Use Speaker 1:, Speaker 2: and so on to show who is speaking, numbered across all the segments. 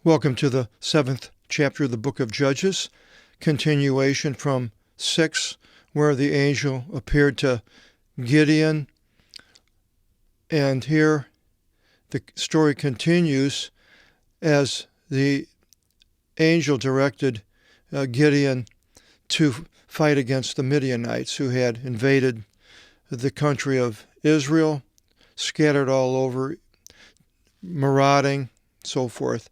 Speaker 1: Welcome to the 7th chapter of the book of Judges, continuation from 6, where the angel appeared to Gideon. And here the story continues as the angel directed Gideon to fight against the Midianites who had invaded the country of Israel, scattered all over, marauding, so forth.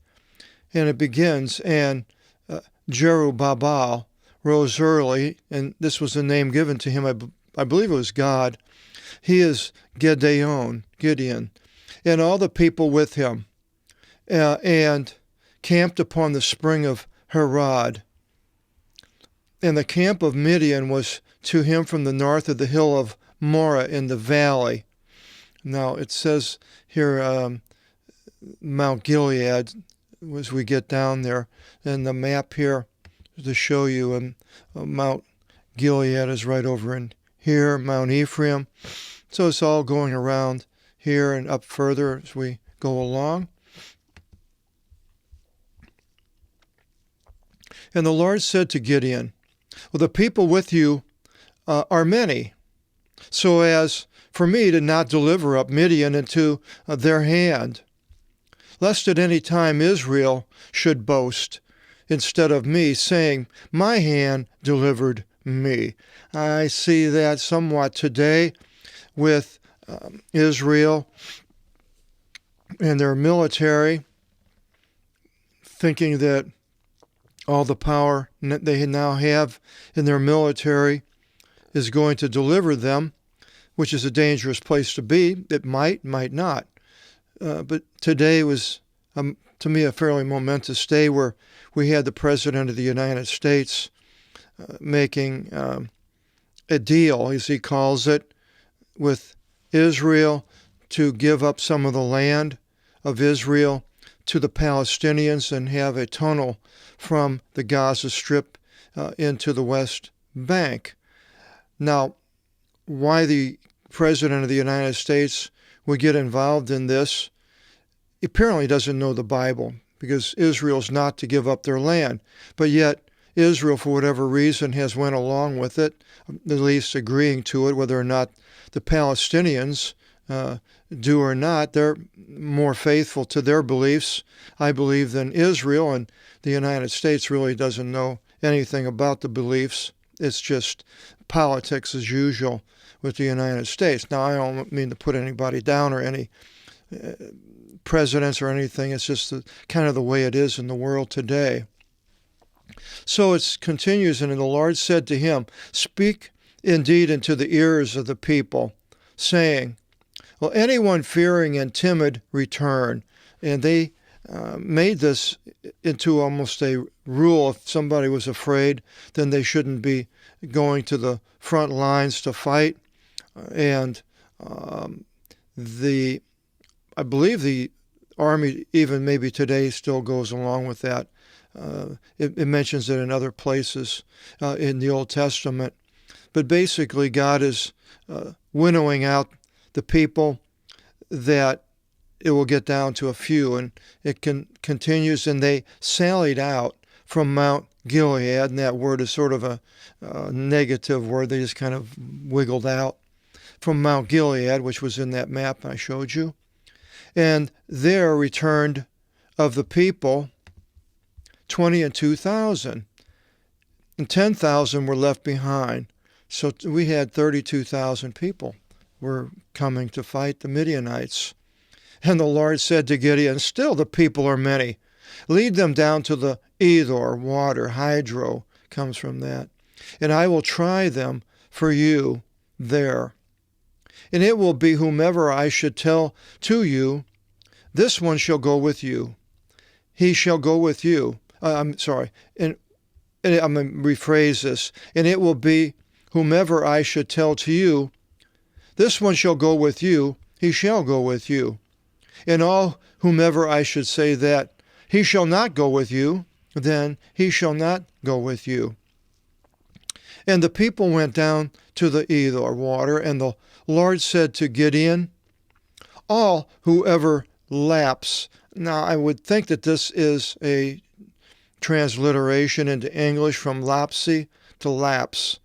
Speaker 1: And it begins, and Jerubbaal rose early, and this was the name given to him. I believe it was God. He is Gideon, and all the people with him, and camped upon the spring of Harod. And the camp of Midian was to him from the north of the hill of Moreh in the valley. Now it says here Mount Gilead, as we get down there, and the map here to show you, and Mount Gilead is right over in here, Mount Ephraim. So it's all going around here and up further as we go along. And the Lord said to Gideon, well, the people with you are many, so as for me to not deliver up Midian into their hand, lest at any time Israel should boast instead of me, saying, my hand delivered me. I see that somewhat today with Israel and their military, thinking that all the power they now have in their military is going to deliver them, which is a dangerous place to be. It might not. But today was, to me, a fairly momentous day where we had the President of the United States making a deal, as he calls it, with Israel to give up some of the land of Israel to the Palestinians and have a tunnel from the Gaza Strip into the West Bank. Now, why the President of the United States would get involved in this, he apparently doesn't know the Bible, because Israel's not to give up their land. But yet, Israel, for whatever reason, has went along with it, at least agreeing to it, whether or not the Palestinians do or not. They're more faithful to their beliefs, I believe, than Israel, and the United States really doesn't know anything about the beliefs. It's just politics as usual with the United States. Now, I don't mean to put anybody down or any presidents or anything. It's just kind of the way it is in the world today. So it continues, and the Lord said to him, speak indeed into the ears of the people, saying, will anyone fearing and timid return? And they made this into almost a rule. If somebody was afraid, then they shouldn't be going to the front lines to fight. And I believe the Army, even maybe today, still goes along with that. It mentions it in other places in the Old Testament. But basically, God is winnowing out the people that it will get down to a few. And it continues, and they sallied out from Mount Gilead, and that word is sort of a negative word. They just kind of wiggled out from Mount Gilead, which was in that map I showed you. And there returned of the people 22,000, and 10,000 were left behind. So we had 32,000 people were coming to fight the Midianites. And the Lord said to Gideon, still the people are many. Lead them down to the Edor water. Hydro comes from that. And I will try them for you there. And it will be whomever I should tell to you, this one shall go with you. He shall go with you. I'm sorry. And I'm going to rephrase this. And it will be whomever I should tell to you, this one shall go with you. He shall go with you. And all whomever I should say that he shall not go with you, then he shall not go with you. And the people went down to the Edor water, and the Lord said to Gideon, all whoever laps Now, I would think that this is a transliteration into English from lapsi to lapse.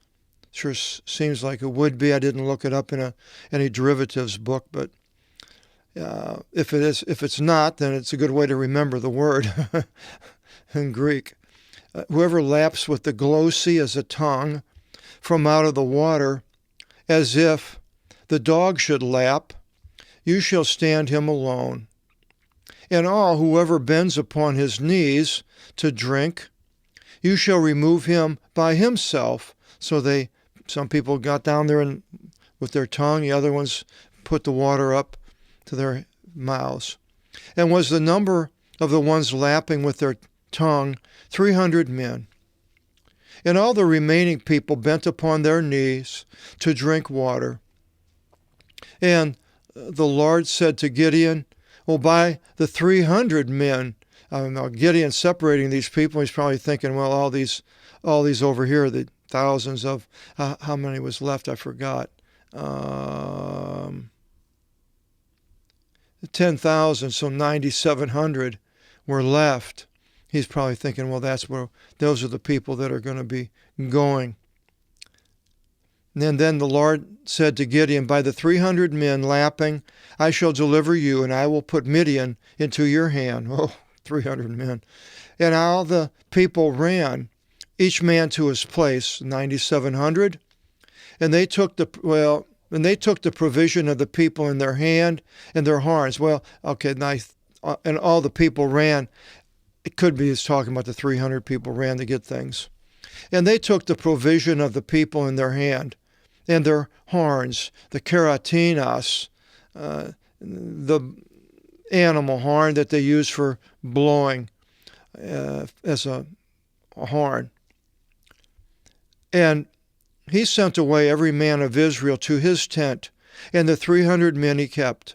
Speaker 1: Sure seems like it would be. I didn't look it up in any derivatives book, but if it's not, then it's a good way to remember the word in Greek. Whoever laps with the glossy as a tongue from out of the water, as if the dog should lap, you shall stand him alone. And whoever bends upon his knees to drink, you shall remove him by himself. So some people got down there and with their tongue, the other ones put the water up to their mouths. And was the number of the ones lapping with their tongue 300 men. And all the remaining people bent upon their knees to drink water. And the Lord said to Gideon, well, by the 300 men, now Gideon separating these people, he's probably thinking, well, all these over here, the thousands of, how many was left? I forgot. 10,000, so 9,700 were left. He's probably thinking, well, those are the people that are going to be going. And then the Lord said to Gideon, by the 300 men lapping, I shall deliver you, and I will put Midian into your hand. Oh, 300 men. And all the people ran, each man to his place, 9,700. And they took the provision of the people in their hand and their horns. Well, okay, nice. And all the people ran. It could be he's talking about the 300 people ran to get things. And they took the provision of the people in their hand and their horns, the keratinas, the animal horn that they use for blowing as a horn. And he sent away every man of Israel to his tent, and the 300 men he kept.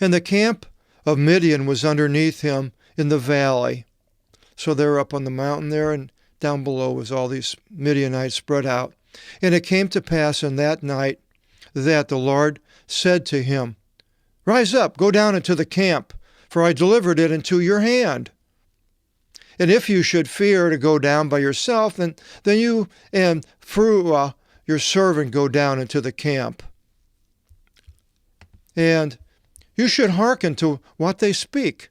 Speaker 1: And the camp of Midian was underneath him in the valley. So they're up on the mountain there, and down below was all these Midianites spread out. And it came to pass in that night that the Lord said to him, rise up, go down into the camp, for I delivered it into your hand. And if you should fear to go down by yourself, then you and Phurah, your servant, go down into the camp. And you should hearken to what they speak.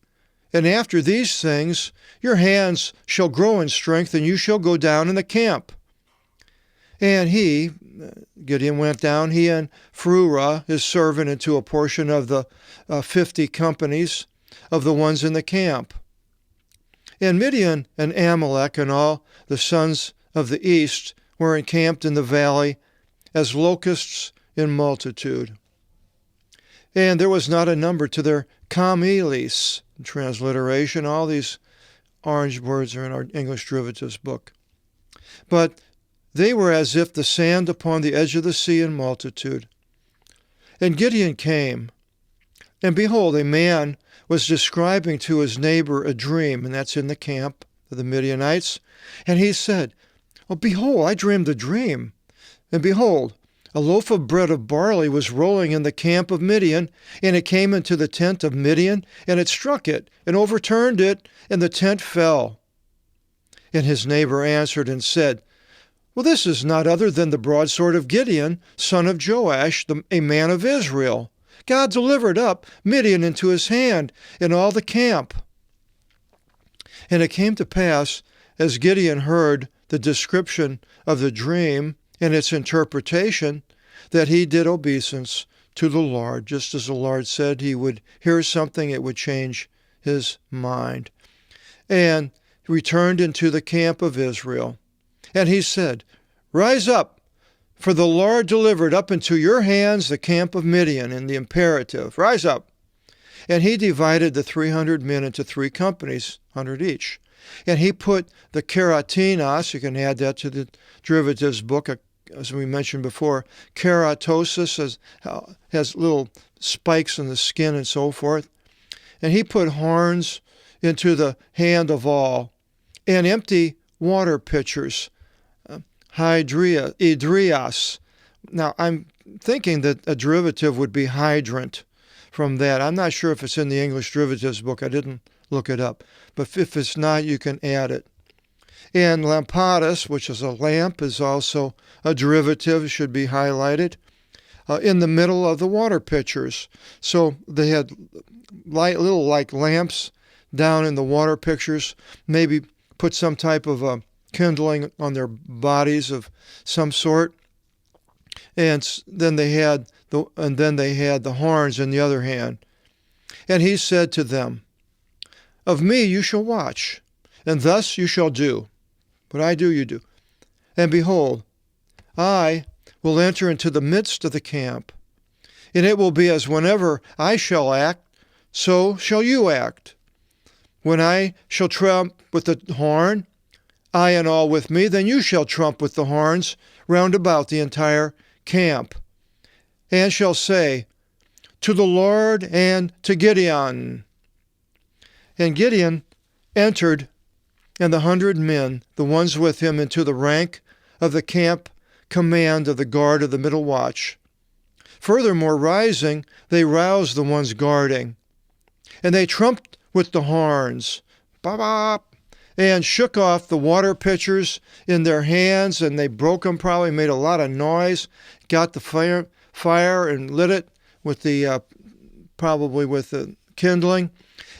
Speaker 1: And after these things, your hands shall grow in strength, and you shall go down in the camp. And Gideon went down, he and Phurah, his servant, into a portion of the 50 companies of the ones in the camp. And Midian and Amalek and all the sons of the east were encamped in the valley as locusts in multitude. And there was not a number to their camelis, transliteration. All these orange words are in our English derivatives book. But they were as if the sand upon the edge of the sea in multitude. And Gideon came, and behold, a man was describing to his neighbor a dream, and that's in the camp of the Midianites. And he said, oh, behold, I dreamed a dream. And behold, a loaf of bread of barley was rolling in the camp of Midian, and it came into the tent of Midian, and it struck it, and overturned it, and the tent fell. And his neighbor answered and said, well, this is not other than the broadsword of Gideon, son of Joash, a man of Israel. God delivered up Midian into his hand and all the camp. And it came to pass, as Gideon heard the description of the dream and its interpretation, that he did obeisance to the Lord, just as the Lord said he would hear something, it would change his mind. And he returned into the camp of Israel. And he said, rise up, for the Lord delivered up into your hands the camp of Midian, in the imperative. Rise up. And he divided the 300 men into 3 companies, 100 each. And he put the keratinas, you can add that to the derivatives book, as we mentioned before. Keratosis has little spikes in the skin and so forth. And he put horns into the hand of all, and empty water pitchers, hydrias. Now, I'm thinking that a derivative would be hydrant from that. I'm not sure if it's in the English derivatives book. I didn't look it up. But if it's not, you can add it. And lampadas, which is a lamp, is also a derivative, should be highlighted, in the middle of the water pitchers. So they had little like lamps down in the water pitchers, maybe put some type of kindling on their bodies of some sort. And then they had the horns in the other hand. And he said to them, "Of me you shall watch, and thus you shall do. What I do, you do. And behold, I will enter into the midst of the camp, and it will be as whenever I shall act, so shall you act. When I shall trump with the horn, I and all with me, then you shall trump with the horns round about the entire camp, and shall say, to the Lord and to Gideon." And Gideon entered, and the 100 men, the ones with him, into the rank of the camp command of the guard of the middle watch. Furthermore, rising, they roused the ones guarding, and they trumped with the horns, bop, bop, and shook off the water pitchers in their hands, and they broke them, probably made a lot of noise, got the fire and lit it with the, probably with the kindling,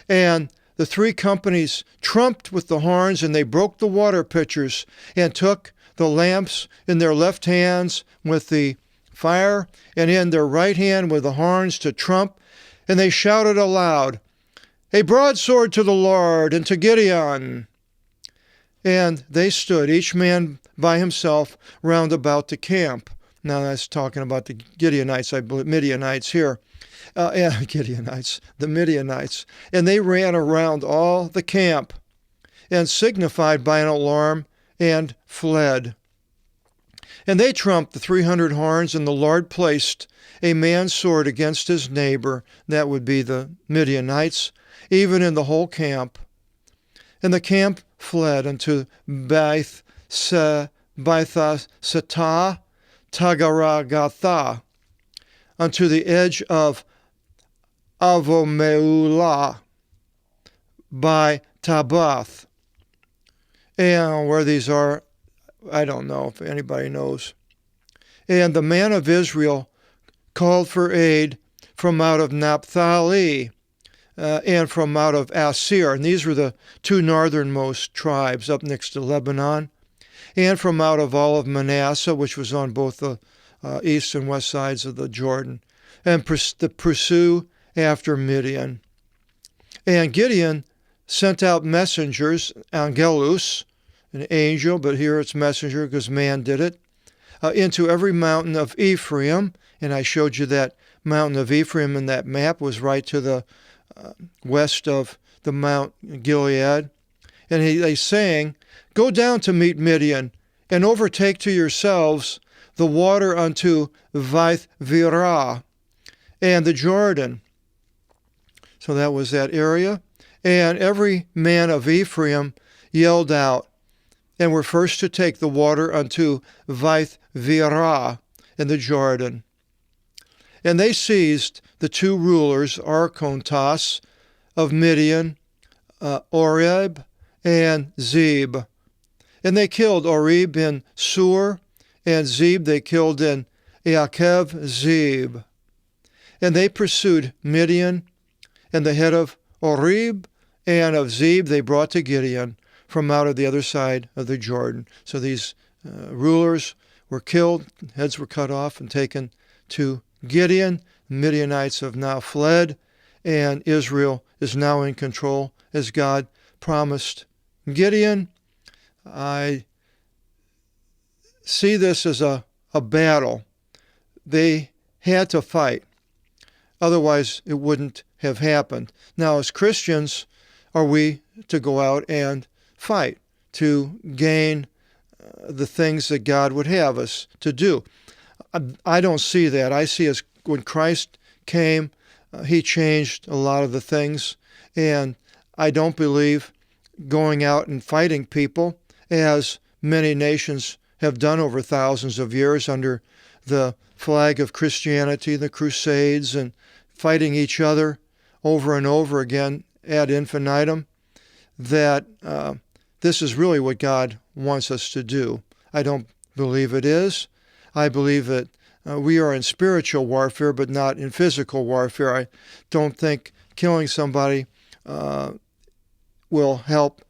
Speaker 1: and the 3 companies trumped with the horns, and they broke the water pitchers and took the lamps in their left hands with the fire, and in their right hand with the horns to trump, and they shouted aloud, "A broadsword to the Lord and to Gideon!" And they stood, each man by himself, round about the camp. Now that's talking about the Gideonites, I believe, Midianites here. Gideonites, the Midianites. And they ran around all the camp and signified by an alarm and fled. And they trumped the 300 horns, and the Lord placed a man's sword against his neighbor, that would be the Midianites, even in the whole camp. And the camp fled unto Baitha Sata Tagaragatha, unto the edge of Avomeulah by Tabath. And where these are, I don't know if anybody knows. And the man of Israel called for aid from out of Naphtali and from out of Asir. And these were the 2 northernmost tribes up next to Lebanon. And from out of all of Manasseh, which was on both the east and west sides of the Jordan, and to pursue after Midian. And Gideon sent out messengers, angelus, an angel, but here it's messenger because man did it, into every mountain of Ephraim. And I showed you that mountain of Ephraim in that map was right to the west of the Mount Gilead. And they sang, "Go down to meet Midian, and overtake to yourselves the water unto Vaith-virah and the Jordan." So that was that area. And every man of Ephraim yelled out, and were first to take the water unto Vaith-virah and the Jordan. And they seized the 2 rulers, archontas, of Midian, Oreb and Zeb. And they killed Oreb in Sur, and Zeb they killed in Eakev Zeb. And they pursued Midian, and the head of Oreb and of Zeb they brought to Gideon from out of the other side of the Jordan. So these rulers were killed, heads were cut off and taken to Gideon. The Midianites have now fled, and Israel is now in control as God promised Gideon. I see this as a battle. They had to fight. Otherwise, it wouldn't have happened. Now, as Christians, are we to go out and fight to gain the things that God would have us to do? I don't see that. I see as when Christ came, he changed a lot of the things, and I don't believe going out and fighting people, as many nations have done over thousands of years under the flag of Christianity, the Crusades, and fighting each other over and over again ad infinitum, that this is really what God wants us to do. I don't believe it is. I believe that we are in spiritual warfare, but not in physical warfare. I don't think killing somebody will help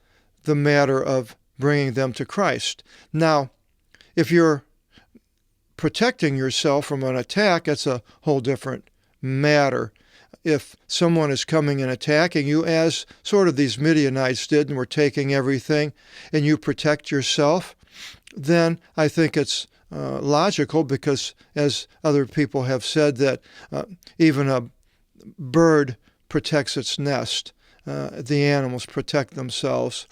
Speaker 1: the matter of bringing them to Christ. Now, if you're protecting yourself from an attack, that's a whole different matter. If someone is coming and attacking you, as sort of these Midianites did and were taking everything, and you protect yourself, then I think it's logical, because as other people have said, that even a bird protects its nest. The animals protect themselves.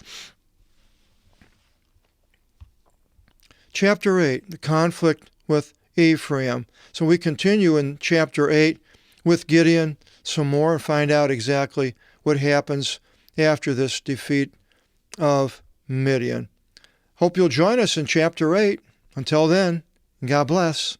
Speaker 1: Chapter 8, the conflict with Ephraim. So we continue in chapter 8 with Gideon some more and find out exactly what happens after this defeat of Midian. Hope you'll join us in chapter 8. Until then, God bless.